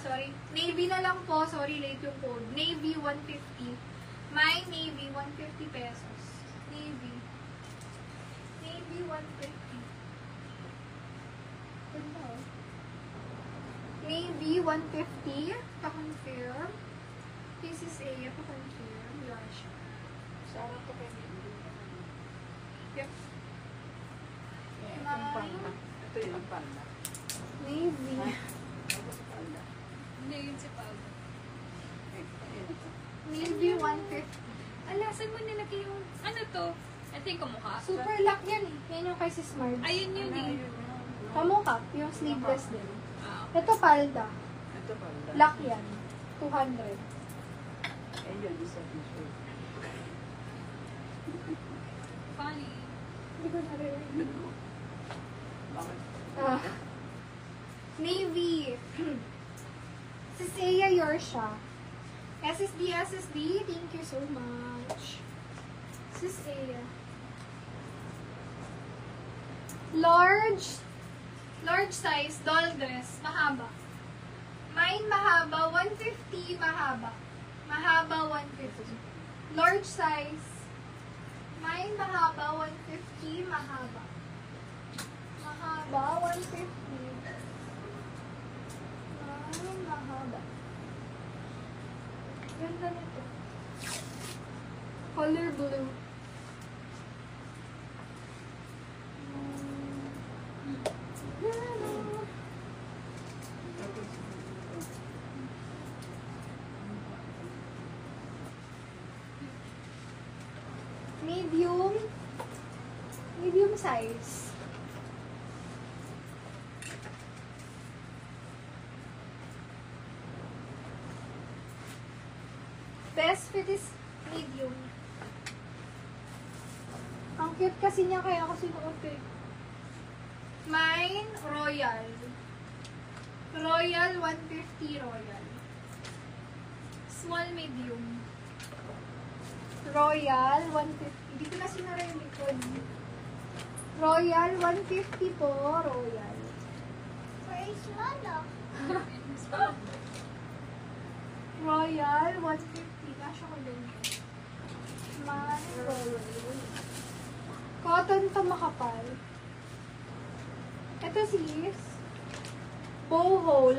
Sorry. Navy na lang po. Sorry, late yung code. Navy 150. My Navy 150 pesos. Navy. Navy 150. Ganda, oh. Navy 150. Pa-confirm. This is A. Pa-confirm. Wala siya. Sarap to kay Navy. Yep. Ito yung panda. Ito yung panda. Navy. Tapos panda. Hindi yun si Pao. Navy 150. Ala, saan mo nilagay yung, ano to? Ito yung kamukha. Super lock yan eh. Yan yung kay si Smart. Ayun yun eh. Kamukha. Yung sleeveless din. Ah, Ito palda. Ito panda. Lock yan. 200. Ayun, isa t-shirt. funny. Hindi ko narinig. Bakit? Navy. Sis Aya Yorsha. SSD. Thank you so much. Sis Aya. Large size, doll dress, mahaba. Mine mahaba, 150, mahaba. Mahaba, 150. Large size. Mine mahaba, 150, mahaba. Mahaba, 150. Mine mahaba. Ganda nito. Color blue. Medium size. Best fit is medium. Ang cute kasi niya kaya ako sinuot eh. Mine, Royal. Royal, 150 Royal. Small, medium. Royal, 150. Dito na sinara yung likod. Royal, 150 po. Royal. Praise Lala. Royal, 150. Kasha ko din. Mine, Royal. Cotton to makapal. Ito sis. Boho.